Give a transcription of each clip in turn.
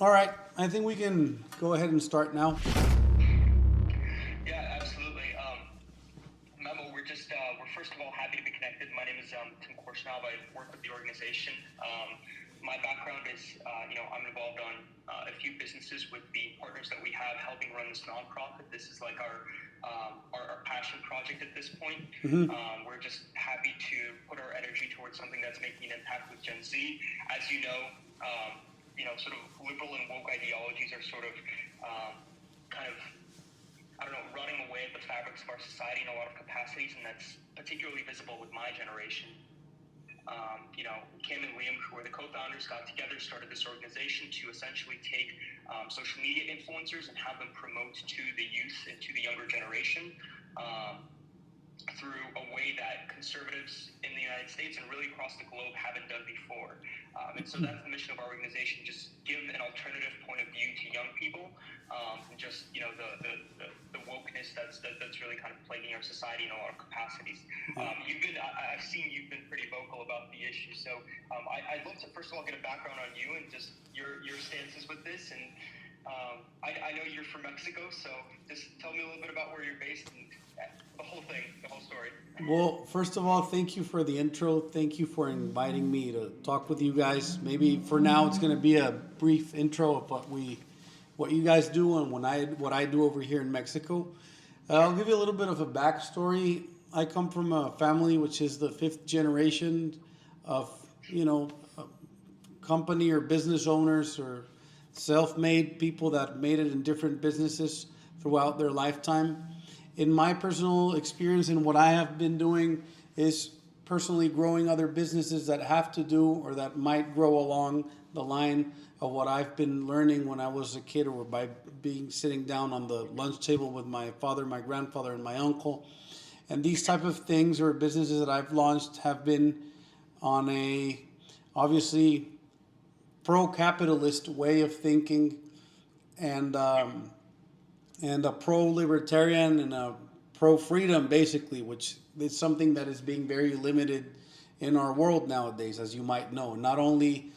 All right, I think we can go ahead and start now. Yeah, absolutely. Memo, we're first of all happy to be connected. My name is Tim Korshnov. I work with the organization. My background is, I'm involved on a few businesses with the partners that we have helping run this nonprofit. This is like our passion project at this point. We're just happy to put our energy towards something that's making an impact with Gen Z. As you know, sort of liberal and woke ideologies are sort of kind of running away at the fabrics of our society in a lot of capacities, and that's particularly visible with my generation. Kim and Liam, who are the co-founders, got together, started this organization to essentially take social media influencers and have them promote to the youth and to the younger generation through a way that conservatives in the United States and really across the globe haven't done before. And so that's the mission of our organization, just give an alternative point of view to young people, and just, the wokeness that's really kind of plaguing our society in a lot of capacities. I've seen you've been pretty vocal about the issue. So I'd love to first of all get a background on you and just your stances with this. And I know you're from Mexico, so just tell me a little bit about where you're based and the whole thing, the whole story. Well, first of all, thank you for the intro. Thank you for inviting me to talk with you guys. Maybe for now it's going to be a brief intro of what you guys do and what I do over here in Mexico. I'll give you a little bit of a backstory. I come from a family which is the fifth generation of, company or business owners or self-made people that made it in different businesses throughout their lifetime. In my personal experience and what I have been doing is personally growing other businesses that have to do or that might grow along the line of what I've been learning when I was a kid, or by sitting down on the lunch table with my father, my grandfather, and my uncle. And these type of things or businesses that I've launched have been on a obviously pro-capitalist way of thinking, and a pro-libertarian and a pro-freedom, basically, which is something that is being very limited in our world nowadays, as you might know. Not only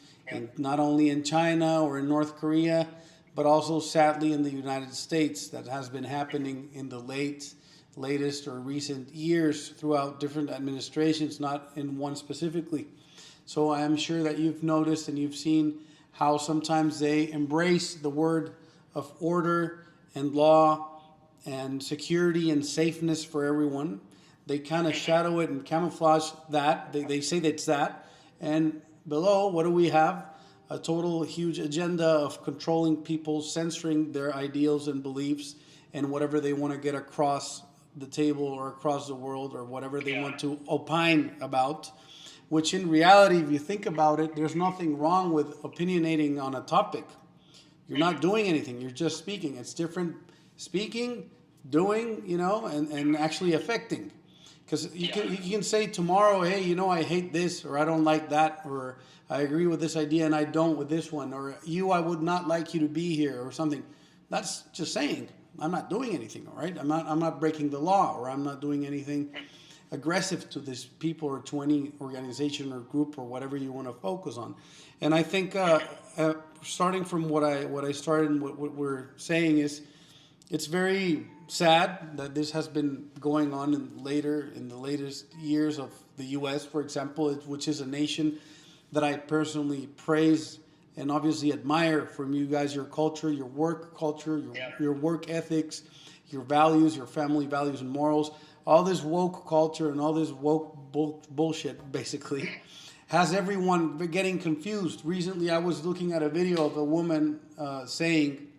in China or in North Korea, but also sadly in the United States. That has been happening in the latest or recent years throughout different administrations, not in one specifically. So I am sure that you've noticed and you've seen how sometimes they embrace the word of order and law and security and safeness for everyone. They kind of shadow it and camouflage that. They say that it's that. And below, what do we have? A total huge agenda of controlling people, censoring their ideals and beliefs and whatever they want to get across the table or across the world, or whatever they want to opine about. Which in reality, if you think about it, there's nothing wrong with opinionating on a topic. You're not doing anything. You're just speaking. It's different speaking, doing, and actually affecting. Because you can say tomorrow, hey, I hate this, or I don't like that, or I agree with this idea and I don't with this one, or I would not like you to be here, or something. That's just saying. I'm not doing anything, all right? I'm not breaking the law, or I'm not doing anything aggressive to this people or to any organization or group or whatever you want to focus on. And I think starting from what I started and what we're saying is, it's very sad that this has been going on in the latest years of the U.S., for example, which is a nation that I personally praise and obviously admire from you guys, your culture, your work culture, your work ethics, your values, your family values and morals. All this woke culture and all this woke bullshit, basically, has everyone getting confused. Recently, I was looking at a video of a woman saying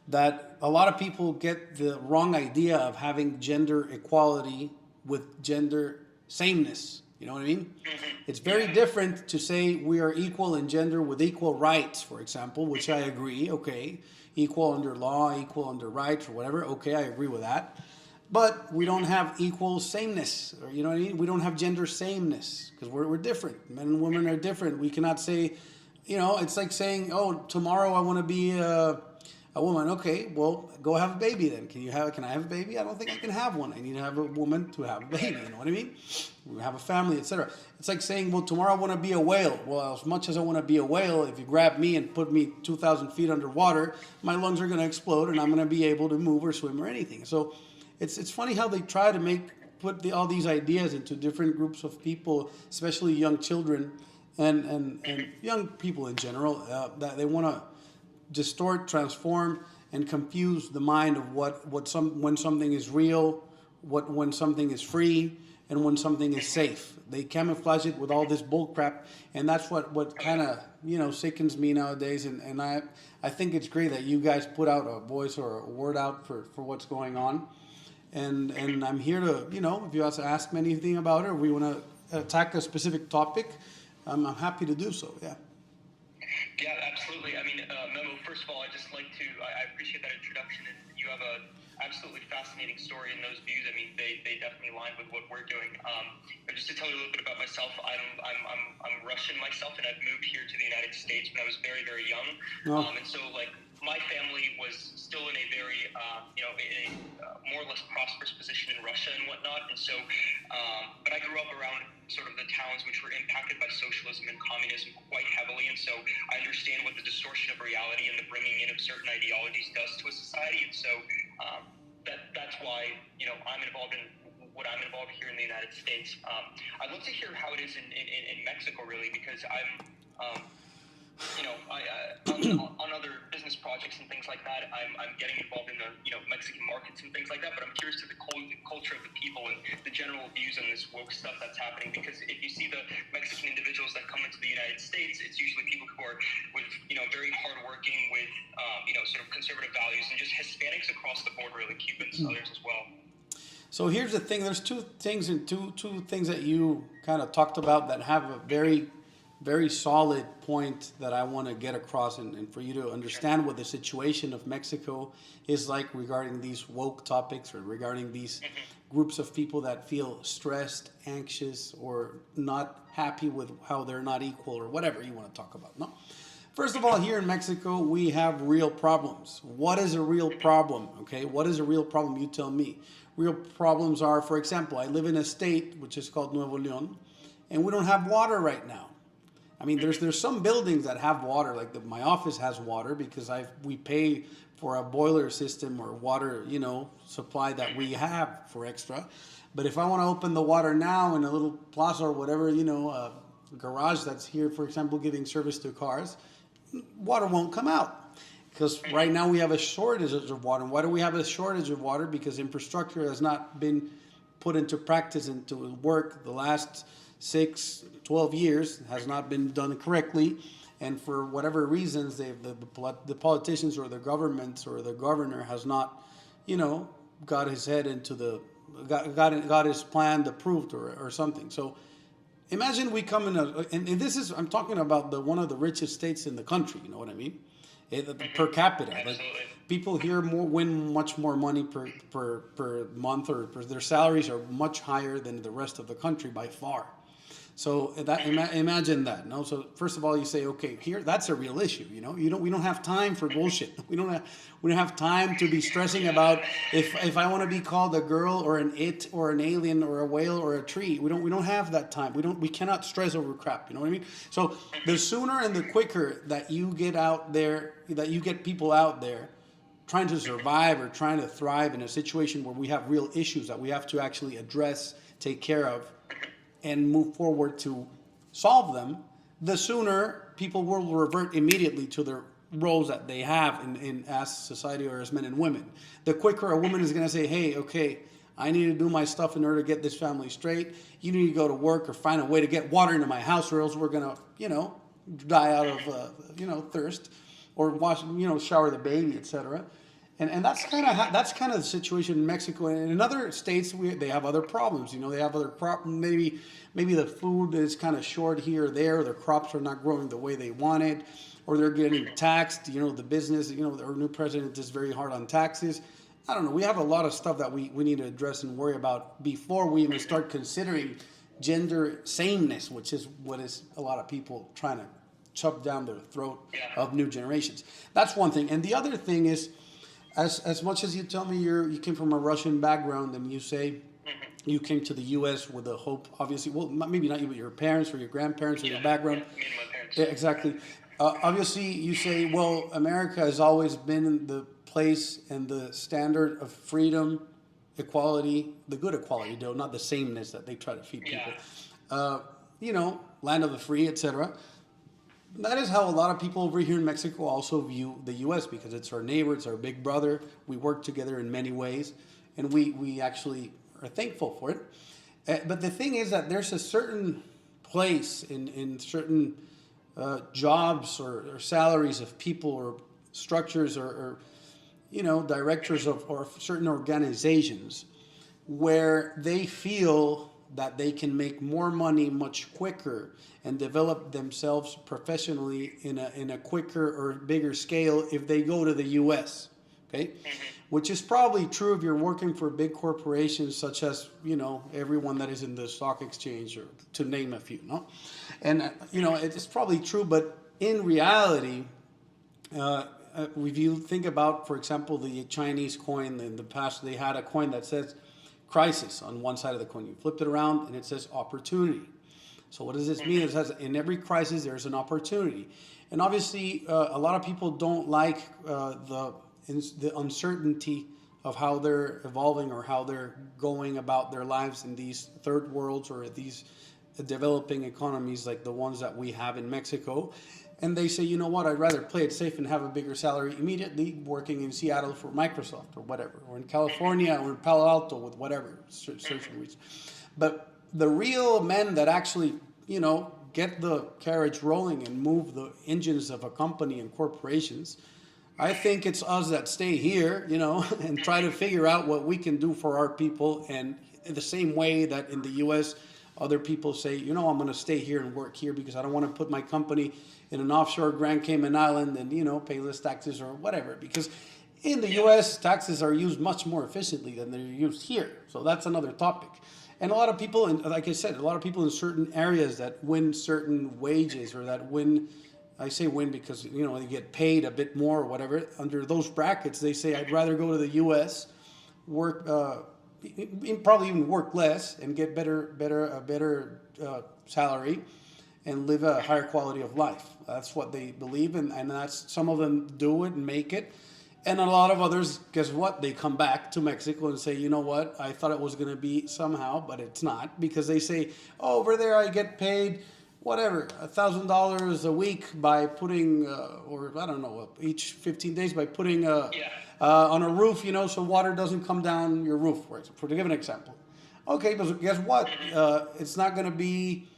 that a lot of people get the wrong idea of having gender equality with gender sameness. You know what I mean? It's very different to say we are equal in gender with equal rights, for example, which I agree. Okay, equal under law, equal under rights, or whatever. Okay, I agree with that. But we don't have equal sameness, or you know what I mean? We don't have gender sameness because we're different. Men and women are different. We cannot say, it's like saying, oh, tomorrow I want to be a woman, okay, well, go have a baby then. Can I have a baby? I don't think I can have one. I need to have a woman to have a baby. You know what I mean? We have a family, etc. It's like saying, well, tomorrow I want to be a whale. Well, as much as I want to be a whale, if you grab me and put me 2,000 feet underwater, my lungs are going to explode and I'm going to be able to move or swim or anything. So it's funny how they try to put all these ideas into different groups of people, especially young children and young people in general, that they want to distort, transform, and confuse the mind of when something is real, when something is free, and when something is safe. They camouflage it with all this bull crap, and that's what kind of sickens me nowadays. And I think it's great that you guys put out a voice or a word out for what's going on. And I'm here to if you also ask me anything about it, or we want to attack a specific topic, I'm happy to do so. Yeah. Yeah, absolutely. I mean, Memo, first of all, I appreciate that introduction, and you have a absolutely fascinating story in those views. I mean, they definitely align with what we're doing. But just to tell you a little bit about myself, I'm Russian myself, and I've moved here to the United States when I was very, very young. Oh. And so, like, my family was still in a very, more or less prosperous position in Russia and whatnot. And so, but I grew up around sort of the towns which were impacted by socialism and communism quite heavily. And so I understand what the distortion of reality and the bringing in of certain ideologies does to a society. And so that's why, I'm involved in what I'm involved here in the United States. I'd love to hear how it is in Mexico, really, because I'm on other business projects and things like that, I'm getting involved in the Mexican markets and things like that. But I'm curious to the culture of the people and the general views on this woke stuff that's happening. Because if you see the Mexican individuals that come into the United States, it's usually people who are with very hardworking, with sort of conservative values, and just Hispanics across the board, really, Cubans and others as well. So here's the thing. There's two things that you kind of talked about that have a very, very solid point that I want to get across and for you to understand what the situation of Mexico is like regarding these woke topics or regarding these groups of people that feel stressed, anxious, or not happy with how they're not equal or whatever you want to talk about. No. First of all, here in Mexico, we have real problems. What is a real problem? Okay, what is a real problem? You tell me. Real problems are, for example, I live in a state which is called Nuevo León, and we don't have water right now. I mean, there's some buildings that have water, like my office has water because we pay for a boiler system or water, supply that we have for extra. But if I want to open the water now in a little plaza or whatever, a garage that's here, for example, giving service to cars, water won't come out. Because right now we have a shortage of water. And why do we have a shortage of water? Because infrastructure has not been put into practice, into work the last 6, 12 years, has not been done correctly. And for whatever reasons, the politicians or the governments or the governor has not, got his head into got his plan approved or something. So imagine we come in and this is, I'm talking about one of the richest states in the country, you know what I mean? Per capita. Like, people here win much more money per month, or their salaries are much higher than the rest of the country by far. So imagine that. No, so first of all, you say, okay, here that's a real issue. We don't have time for bullshit. We don't have time to be stressing about if I want to be called a girl or an it or an alien or a whale or a tree. We don't have that time. We cannot stress over crap. You know what I mean? So the sooner and the quicker that you get out there, that you get people out there trying to survive or trying to thrive in a situation where we have real issues that we have to actually address, take care of, and move forward to solve them, the sooner people will revert immediately to their roles that they have in as society or as men and women. The quicker a woman is going to say, hey, okay, I need to do my stuff in order to get this family straight. You need to go to work or find a way to get water into my house, or else we're going to, die out of, thirst, or wash, shower the baby, etc. And that's kind of the situation in Mexico. And in other states, they have other problems. They have other maybe the food is kind of short here or there. Their crops are not growing the way they wanted, or they're getting taxed. The business. Our new president is very hard on taxes. I don't know. We have a lot of stuff that we need to address and worry about before we even start considering gender sameness, which is what is a lot of people trying to shoved down their throat Yeah. of new generations. That's one thing. And the other thing is, as much as you tell me you came from a Russian background, and you say you came to the U.S. with a hope, obviously, well, maybe not you, but your parents or your grandparents or your background. Yeah, me and my parents. Yeah, exactly. Obviously, you say, well, America has always been the place and the standard of freedom, equality, the good equality, though, not the sameness that they try to feed people. You know, land of the free, etc. That is how a lot of people over here in Mexico also view the U.S. because it's our neighbor, it's our big brother. We work together in many ways, and we actually are thankful for it. But the thing is that there's a certain place in certain jobs or salaries of people or structures or you know, directors of or certain organizations where they feel that they can make more money much quicker and develop themselves professionally in a quicker or bigger scale if they go to the U.S. Okay, which is probably true if you're working for big corporations such as, you know, everyone that is in the stock exchange, or to name a few, no? And you know, it's probably true, but in reality, if you think about, for example, the Chinese coin, in the past they had a coin that says crisis on one side of the coin. You flipped it around and it says opportunity. So what does this mean? It says in every crisis there's an opportunity. And obviously a lot of people don't like the uncertainty of how they're evolving or how they're going about their lives in these third worlds or these developing economies like the ones that we have in Mexico. And they say, you know what, I'd rather play it safe and have a bigger salary immediately working in Seattle for Microsoft or whatever, or in California or in Palo Alto with whatever certain reason. But the real men that actually, you know, get the carriage rolling and move the engines of a company and corporations, I think it's us that stay here, you know, and try to figure out what we can do for our people. And in the same way that in the U.S., other people say, you know, I'm going to stay here and work here because I don't want to put my company in an offshore Grand Cayman Island and, you know, pay less taxes or whatever. Because in the U.S., taxes are used much more efficiently than they're used here. So that's another topic. And a lot of people, and like I said, a lot of people in certain areas that win certain wages or that win, I say win because, you know, they get paid a bit more or whatever. Under those brackets, they say, I'd rather go to the U.S., work, probably even work less and get a better salary and live a higher quality of life. That's what they believe, and that's, some of them do it and make it. And a lot of others, guess what? They come back to Mexico and say, you know what? I thought it was going to be somehow, but it's not, because they say, oh, over there I get paid whatever, $1,000 a week by putting, or I don't know, each 15 days by putting on a roof, you know, so water doesn't come down your roof, for to give an example. Okay, but guess what? It's not going to be,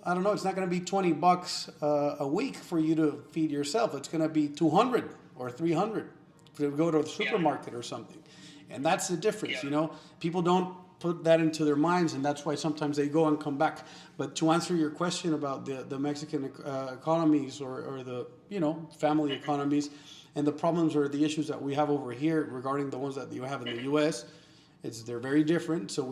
I don't know, it's not going to be $20 a week for you to feed yourself. It's going to be 200 or 300 to go to the supermarket or something. And that's the difference, you know. People don't put that into their minds, and that's why sometimes they go and come back. But to answer your question about the Mexican economies or the, you know, family economies and the problems or the issues that we have over here regarding the ones that you have in the U.S., they're very different. So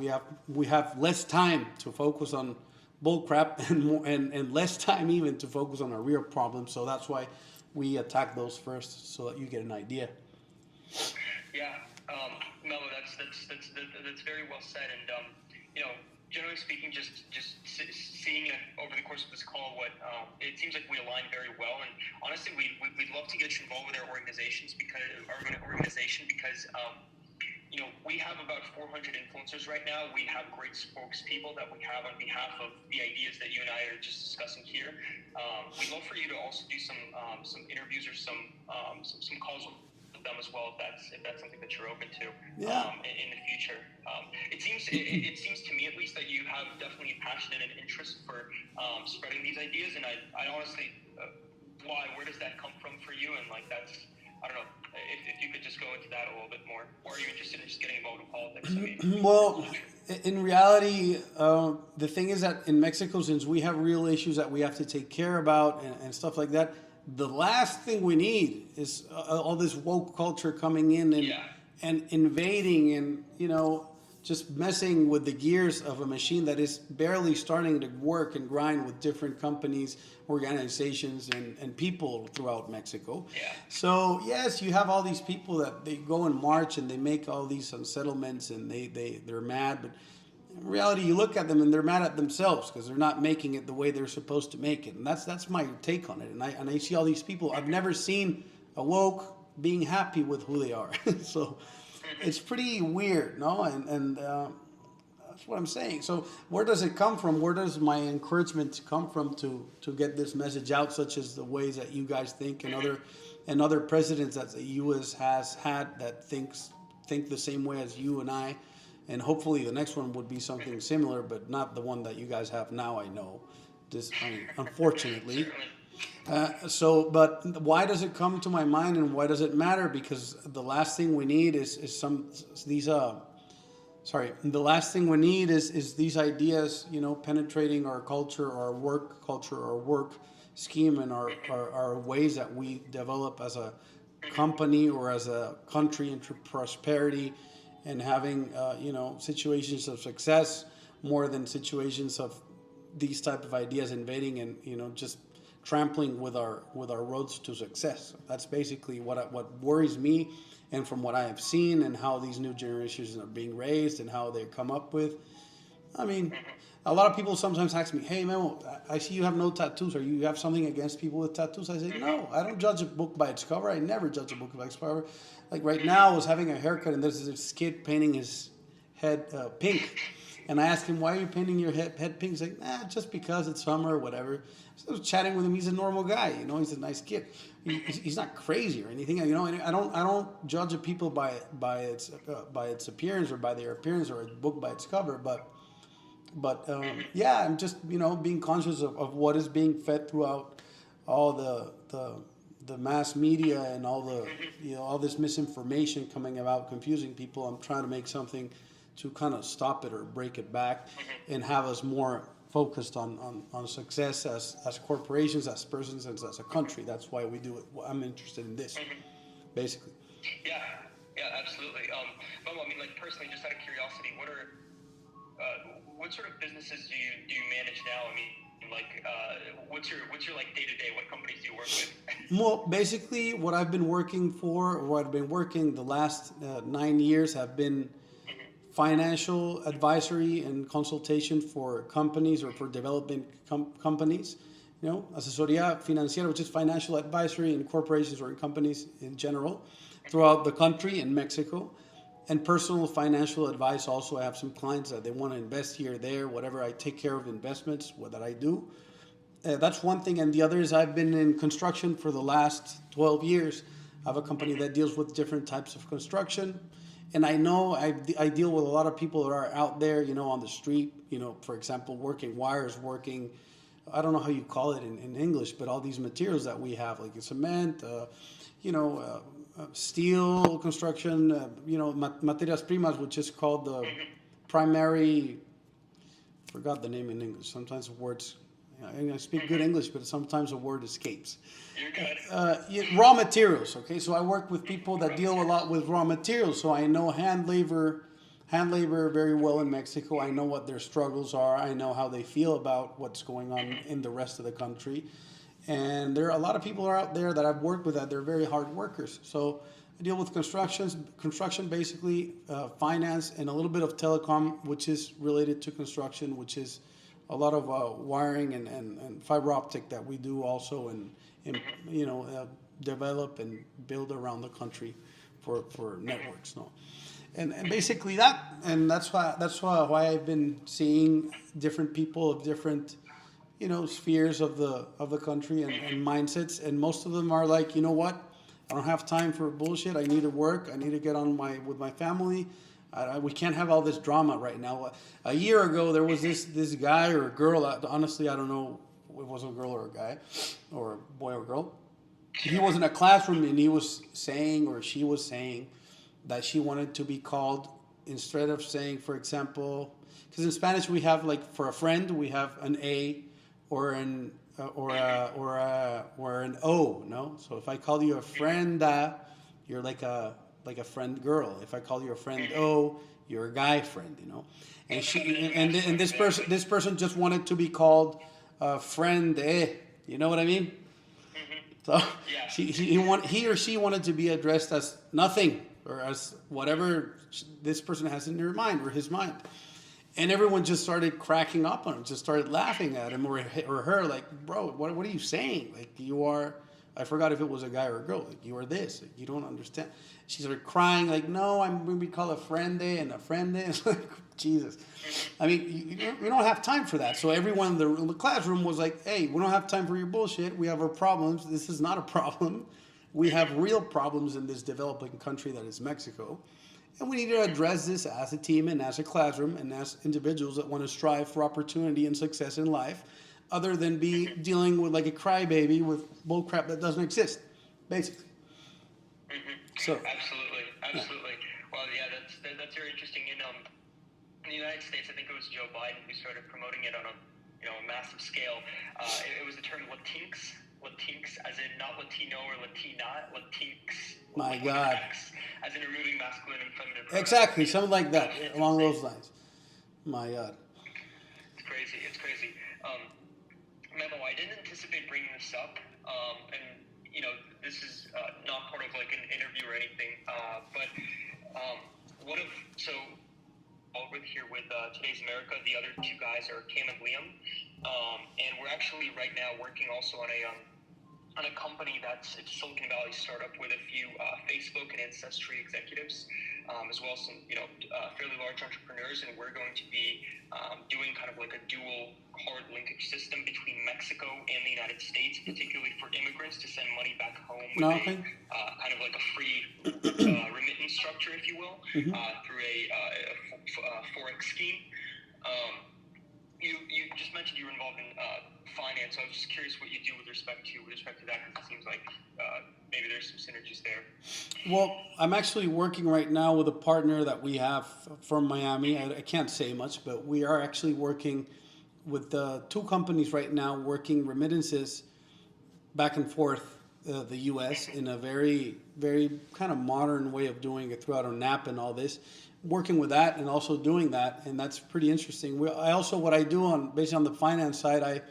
we have less time to focus on bull crap and less time even to focus on our real problems. So that's why we attack those first, so that you get an idea. Yeah, Melo, that's very well said. And you know, generally speaking, just seeing it over the course of this call, it seems like we align very well. And honestly, we'd love to get you involved with our organization because you know, we have about 400 influencers right now. We have great spokespeople that we have on behalf of the ideas that you and I are just discussing here. We'd love for you to also do some interviews or some calls with them as well, if that's something that you're open to in the future. It seems to me at least that you have definitely a passion and an interest for spreading these ideas, and I honestly, where does that come from for you? And like that's, I don't know, if you could just go into that a little bit more. Or are you interested in just getting involved in politics? I mean, well, in reality, the thing is that in Mexico, since we have real issues that we have to take care about and stuff like that, the last thing we need is all this woke culture coming in and invading and, you know, just messing with the gears of a machine that is barely starting to work and grind with different companies, organizations, and people throughout Mexico. Yeah. So yes, you have all these people that they go and march and they make all these unsettlements and they're mad, but in reality, you look at them and they're mad at themselves because they're not making it the way they're supposed to make it, and that's my take on it. And I see all these people. I've never seen a woke being happy with who they are. So it's pretty weird, no? And that's what I'm saying. So where does it come from? Where does my encouragement come from to get this message out, such as the ways that you guys think and other presidents that the U.S. has had that think the same way as you and I, and hopefully the next one would be something similar, but not the one that you guys have now. I know, unfortunately. But why does it come to my mind, and why does it matter? Because the last thing we need is these these ideas, penetrating our culture, our work scheme, and our ways that we develop as a company or as a country into prosperity, and having situations of success more than situations of these type of ideas invading and just trampling with our roads to success. That's basically what worries me, and from what I have seen and how these new generations are being raised and how they come up with. I mean, a lot of people sometimes ask me, "Hey, Memo, I see you have no tattoos. Are you have something against people with tattoos?" I say, "No, I don't judge a book by its cover. I never judge a book by its cover." Like right now, I was having a haircut and there's this kid painting his head pink. And I asked him, "Why are you painting your head pink?" He's like, just because it's summer or whatever. So I was chatting with him. He's a normal guy, he's a nice kid. He's not crazy or anything, And I don't judge a people by its appearance or by their appearance or a book by its cover. But I'm just being conscious of what is being fed throughout all the mass media and all the all this misinformation coming about, confusing people. I'm trying to make something to kind of stop it or break it back and have us more focused on success as corporations, as persons, and as a country. That's why we do it. I'm interested in this, basically. Yeah, absolutely. Memo, I mean, like personally, just out of curiosity, what sort of businesses do you manage now? I mean, like, what's your like day to day? What companies do you work with? Well, basically, what I've been working the last 9 years have been financial advisory and consultation for companies or for developing companies. Asesoría financiera, which is financial advisory in corporations or in companies in general throughout the country in Mexico. And personal financial advice also. I have some clients that they want to invest here, there, whatever. I take care of investments, what that I do. That's one thing. And the other is I've been in construction for the last 12 years. I have a company that deals with different types of construction. And I know I deal with a lot of people that are out there, on the street, for example, working wires, I don't know how you call it in English, but all these materials that we have, like cement, steel, construction, materias primas, which is called the primary, forgot the name in English. Sometimes words, I speak good English, but sometimes a word escapes. You're good. Raw materials, okay? So I work with people that deal a lot with raw materials. So I know hand labor very well in Mexico. I know what their struggles are. I know how they feel about what's going on in the rest of the country. And there are a lot of people out there that I've worked with that they're very hard workers. So I deal with construction basically, finance, and a little bit of telecom, which is related to construction, which is a lot of wiring and fiber optic that we do also, and develop and build around the country for networks. No, and basically that's why I've been seeing different people of different spheres of the country and mindsets, and most of them are like, what, I don't have time for bullshit. I need to work. I need to get on with my family. We can't have all this drama right now. A year ago, there was this guy or girl. Honestly, I don't know if it was a girl or a guy, or a boy or girl. He was in a classroom and he was saying, or she was saying, that she wanted to be called, instead of saying, for example, because in Spanish we have, like, for a friend we have an A or an O. No, so if I call you a frienda, you're like a friend girl. If I call you a friend O, you're a guy friend, and this person just wanted to be called friend, you know what I mean? So Yeah. he or she wanted to be addressed as nothing or as whatever this person has in their mind or his mind. And everyone just started cracking up on him, just started laughing at him or her, like, bro, what are you saying? Like, you are, I forgot if it was a guy or a girl, like, you are this, like, you don't understand. She started crying, like, no, I'm going to be called a friend and a friend. It's like, Jesus. I mean, you don't have time for that. So everyone in the classroom was like, hey, we don't have time for your bullshit. We have our problems. This is not a problem. We have real problems in this developing country that is Mexico. And we need to address this as a team and as a classroom and as individuals that want to strive for opportunity and success in life, other than be dealing with like a crybaby with bullcrap that doesn't exist, basically. So Absolutely. Well, yeah, that's very interesting. In the United States, I think it was Joe Biden who started promoting it on a massive scale. It was the term Latinx, as in not Latino or Latina, Latinx. My God. As in removing masculine and feminine pronouns. Exactly, something like that, along those lines. My God. It's crazy. Memo, I didn't anticipate bringing this up, and this is not part of like an interview or anything, but over here with Today's America, the other two guys are Cam and Liam, and we're actually right now working also on a company it's a Silicon Valley startup with a few Facebook and Ancestry executives, as well as some fairly large entrepreneurs, and we're going to be doing kind of like a dual card linkage system between Mexico and the United States, particularly for immigrants to send money back home with kind of like a free remittance structure, if you will, through a forex scheme. You just mentioned you were involved in finance, so I was just curious what you do with respect to that, because it seems like maybe there's some synergies there. Well, I'm actually working right now with a partner that we have from Miami. I can't say much, but we are actually working with two companies right now, working remittances back and forth the U.S. in a very, very kind of modern way of doing it throughout an app and all this. Working with that and also doing that, and that's pretty interesting. What I do based on the finance side, I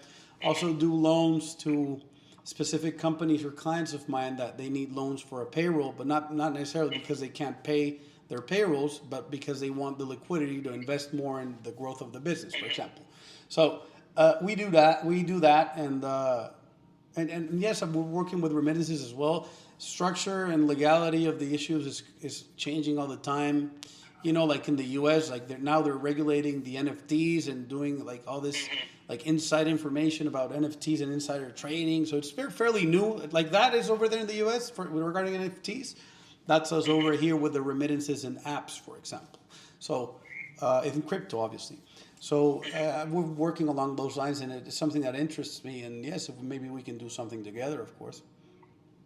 also do loans to specific companies or clients of mine that they need loans for a payroll, but not necessarily because they can't pay their payrolls, but because they want the liquidity to invest more in the growth of the business, for example. So we do that, and yes, we're working with remittances as well. Structure and legality of the issues is changing all the time. Like in the U.S., like they're regulating the NFTs and doing like all this like inside information about NFTs and insider trading. So it's fairly new. Like that is over there in the U.S. regarding NFTs. That's us over here with the remittances and apps, for example. So in crypto, obviously. So we're working along those lines, and it's something that interests me. And yes, maybe we can do something together, of course.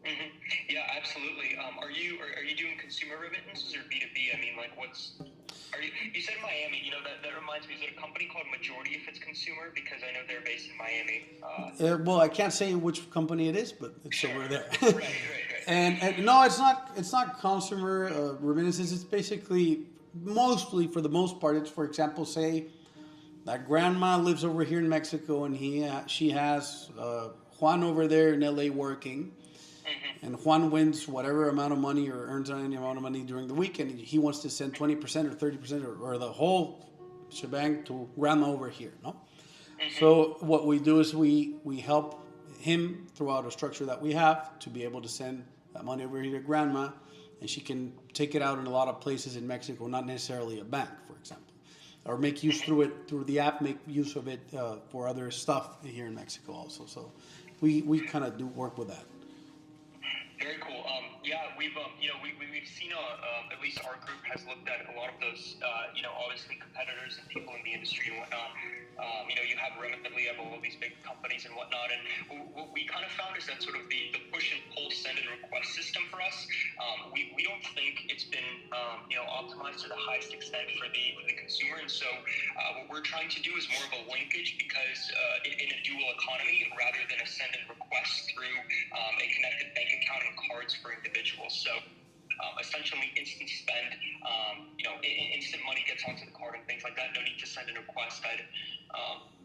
Mm-hmm. Yeah, absolutely. Are you doing consumer remittances or B2B? I mean, like, you said Miami, that reminds me, is it a company called Majority if it's consumer? Because I know they're based in Miami. Well, I can't say which company it is, but it's over there. Right. And no, it's not consumer remittances. It's basically, mostly for the most part, it's, for example, say that grandma lives over here in Mexico and she has Juan over there in LA working. And Juan wins whatever amount of money or earns any amount of money during the week, and he wants to send 20% or 30% or the whole shebang to grandma over here, no? So what we do is we help him throughout a structure that we have to be able to send that money over here to grandma, and she can take it out in a lot of places in Mexico, not necessarily a bank, for example, or make use through the app, make use of it for other stuff here in Mexico also. So we kind of do work with that. Very cool. Yeah, we've seen at least our group has looked at a lot of those obviously competitors and people in the industry and whatnot. You have Remitly, you have all of these big companies and whatnot, and what we kind of found is that sort of the push and pull send and request system for us. We don't think it's been optimized to the highest extent for the consumer, and so what we're trying to do is more of a linkage, because in a dual economy, rather than a send and request through a connected bank account and cards for individuals. So essentially instant spend. Instant money gets onto the card and things like that. No need to send a request.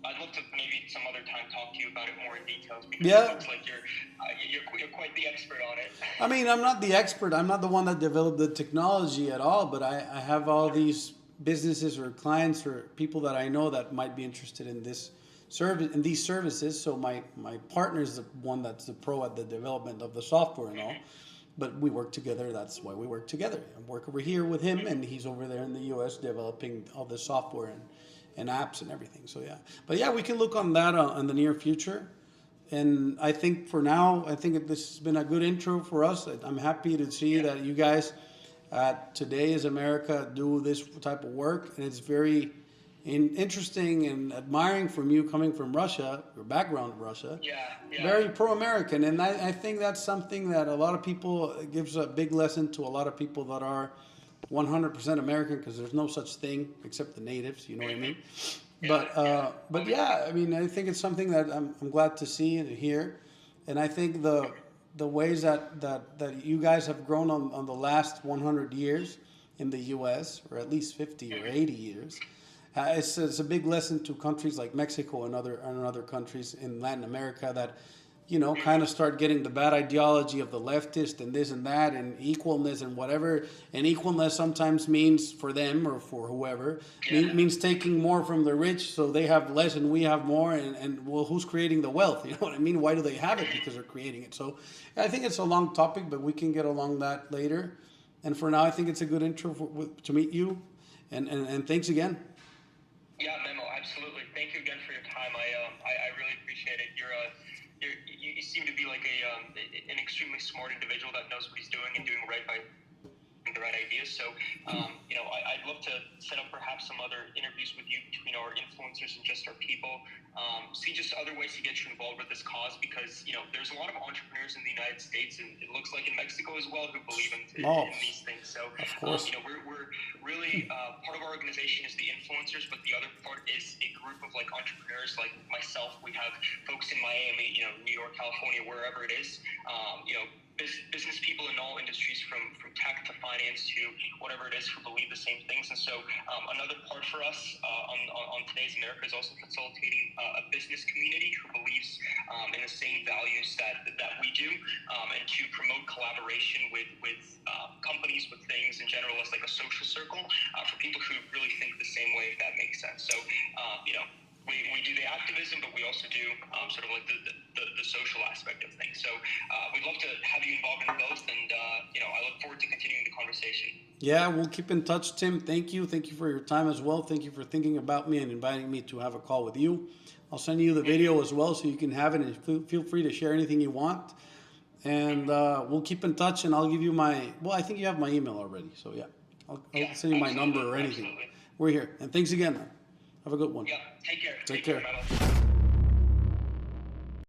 I'd love to maybe some other time talk to you about it more in details, because it looks like you're quite the expert on it. I mean, I'm not the expert. I'm not the one that developed the technology at all, but I have all these businesses or clients or people that I know that might be interested in this service, in these services. So my partner is the one that's the pro at the development of the software and all. But we work together. That's why we work together. I work over here with him, and he's over there in the U.S. developing all the software and apps and everything. So yeah, but yeah, we can look on that in the near future. And I think for now, I think this has been a good intro for us. I'm happy to see that you guys at Today is America do this type of work, and it's very interesting and admiring from you coming from Russia, your background in Russia. Very pro-American, and I think that's something that a lot of people, it gives a big lesson to a lot of people that are 100% American, because there's no such thing except the natives, you know what I mean? But yeah, I mean, I think it's something that I'm glad to see and hear, and I think the ways that you guys have grown on the last 100 years in the U.S., or at least 50 or 80 years, it's a big lesson to countries like Mexico and other countries in Latin America that, you know, kind of start getting the bad ideology of the leftist and this and that and equalness and whatever. And equalness sometimes means, for them or for whoever, means taking more from the rich so they have less and we have more. And well, who's creating the wealth? You know what I mean? Why do they have it? Because they're creating it. So I think it's a long topic, but we can get along that later. And for now, I think it's a good intro to meet you. And thanks again. Yeah, Memo, absolutely. Thank you again for your time. I really appreciate it. You seem to be like an extremely smart individual that knows what he's doing and doing right by the right ideas. So, I'd love to set up perhaps some other interviews with you between our influencers and just our people. See just other ways to get you involved with this cause, because, there's a lot of entrepreneurs in the United States, and it looks like in Mexico as well, who believe in these things. So, we're really, part of our organization is the influencers, but the other part is a group of like entrepreneurs like myself. We have folks in Miami, New York, California, wherever it is, business people in all industries, from tech to finance to whatever it is, who believe the same things. And so another part for us on Today's America is also facilitating a business community who believes in the same values that we do, and to promote collaboration with companies, with things in general, as like a social circle for people who really think the same way, if that makes sense. So, we do the activism, but we also do sort of like the social aspect of things. So we'd love to have you involved in both, and I look forward to continuing the conversation. Yeah, we'll keep in touch, Tim. Thank you for your time as well. Thank you for thinking about me and inviting me to have a call with you. I'll send you the video as well, so you can have it, and feel free to share anything you want. And we'll keep in touch, and I'll give you I think you have my email already. So yeah, I'll send you my number or anything. Absolutely. We're here, and thanks again. Have a good one. Yeah, take care. Take care.